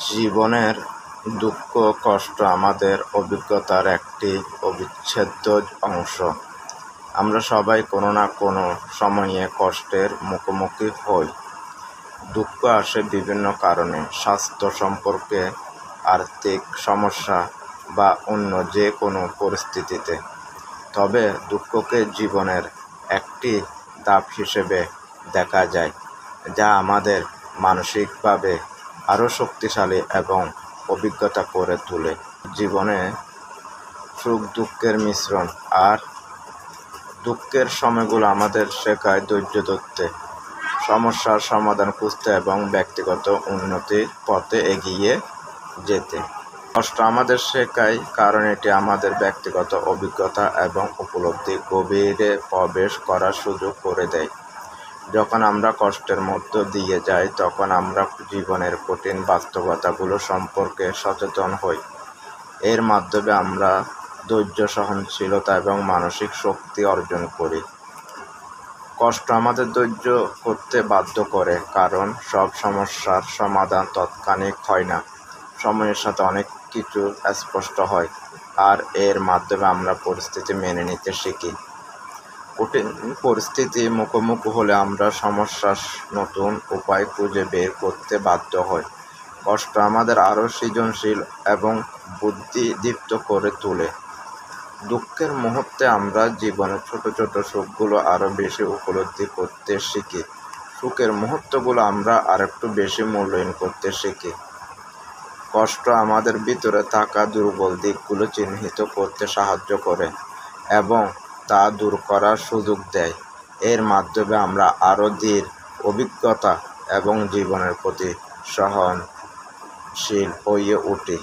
জীবনের দুঃখ কষ্ট আমাদের অভিজ্ঞতার একটি অবিচ্ছেদ্য অংশ। আমরা সবাই কোনো না কোনো সময়ে কষ্টের মুখোমুখি হই। দুঃখ আসে বিভিন্ন কারণে, স্বাস্থ্য সম্পর্কে, আর্থিক সমস্যা বা অন্য যে কোনো পরিস্থিতিতে। তবে দুঃখকে জীবনের একটি ধাপ হিসেবে দেখা যায়, যা আমাদের মানসিকভাবে আরও শক্তিশালী এবং অভিজ্ঞতা করে তোলে। জীবনে সুখ দুঃখের মিশ্রণ, আর দুঃখের সময়গুলো আমাদের শেখায় ধৈর্য ধরতে, সমস্যার সমাধান খুঁজতে এবং ব্যক্তিগত উন্নতির পথে এগিয়ে যেতে। কষ্ট আমাদের শেখায় কারণ এটি আমাদের ব্যক্তিগত অভিজ্ঞতা এবং উপলব্ধি গভীরে প্রবেশ করার সুযোগ করে দেয়। যখন আমরা কষ্টের মধ্য দিয়ে যাই, তখন আমরা জীবনের কঠিন বাস্তবতাগুলো সম্পর্কে সচেতন হই। এর মাধ্যমে আমরা ধৈর্য, সহনশীলতা এবং মানসিক শক্তি অর্জন করি। কষ্ট আমাদের ধৈর্য করতে বাধ্য করে, কারণ সব সমস্যার সমাধান তাৎক্ষণিক হয় না। সময়ের সাথে অনেক কিছু স্পষ্ট হয়, আর এর মাধ্যমে আমরা পরিস্থিতি মেনে নিতে শিখি। কঠিন পরিস্থিতি মুখোমুখি হলে আমরা সমস্যার নতুন উপায় খুঁজে বের করতে বাধ্য হই। কষ্ট আমাদের আরও সৃজনশীল এবং বুদ্ধিদীপ্ত করে তোলে। দুঃখের মুহূর্তে আমরা জীবনের ছোট ছোট সুখগুলো আরও বেশি উপলব্ধি করতে শিখি। সুখের মুহূর্তগুলো আমরা আরেকটু বেশি মূল্যায়ন করতে শিখি। কষ্ট আমাদের ভিতরে থাকা দুর্বল দিকগুলো চিহ্নিত করতে সাহায্য করে এবং তা দূর করার সুযোগ দেয়। এর মাধ্যমে আমরা আরও ধীর, অভিজ্ঞতা এবং জীবনের প্রতি সহনশীল হয়ে উঠি।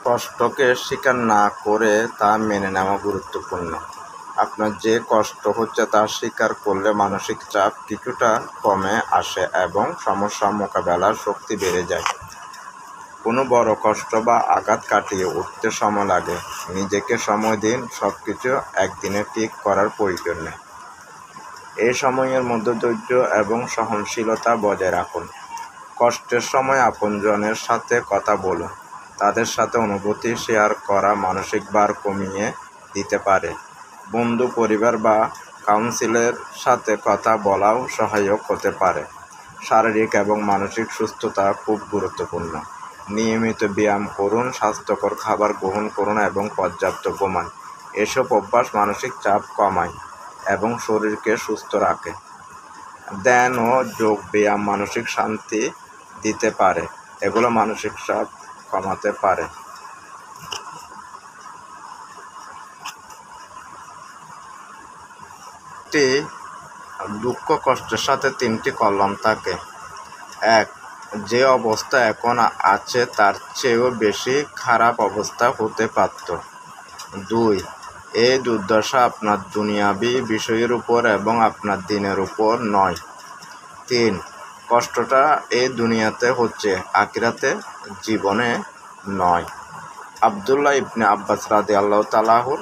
কষ্টকে স্বীকার না করে তা মেনে নেওয়া গুরুত্বপূর্ণ। আপনার যে কষ্ট হচ্ছে তা স্বীকার করলে মানসিক চাপ কিছুটা কমে আসে এবং সমস্যা মোকাবেলার শক্তি বেড়ে যায়। কোনো বড় কষ্ট বা আঘাত কাটিয়ে উঠতে সময় লাগে। নিজেকে সময় দিন, সব কিছু একদিনে ঠিক করার প্রয়োজন নেই। এই সময়ের মধ্যে ধৈর্য এবং সহনশীলতা বজায় রাখুন। কষ্টের সময় আপনজনের সাথে কথা বলুন। তাদের সাথে অনুভূতি শেয়ার করা মানসিক ভার কমিয়ে দিতে পারে। বন্ধু, পরিবার বা কাউন্সিলের সাথে কথা বলাও সহায়ক হতে পারে। শারীরিক এবং মানসিক সুস্থতা খুব গুরুত্বপূর্ণ। নিয়মিত ব্যায়াম করুন, স্বাস্থ্যকর খাবার গ্রহণ করুন এবং পর্যাপ্ত ঘুমান। এসব অভ্যাস মানসিক চাপ কমায় এবং শরীরকে সুস্থ রাখে। ধ্যান ও যোগ ব্যায়াম মানসিক শান্তি দিতে পারে। এগুলো মানসিক চাপ কমাতে পারে। দুঃখ কষ্টের সাথে তিনটি কলাম থাকে। 1. যে অবস্থা এখন আছে তার চেয়েও বেশি খারাপ অবস্থা হতে পারত। 2. এই দুর্দশা আপনার দুনিয়াবি বিষয়ের উপর এবং আপনার দিনের উপর নয়। 3. কষ্টটা এই দুনিয়াতে হচ্ছে, আখিরাতে জীবনে নয়। আব্দুল্লাহ ইবনে আব্বাস রাদিয়াল্লাহু তাআলা আনহু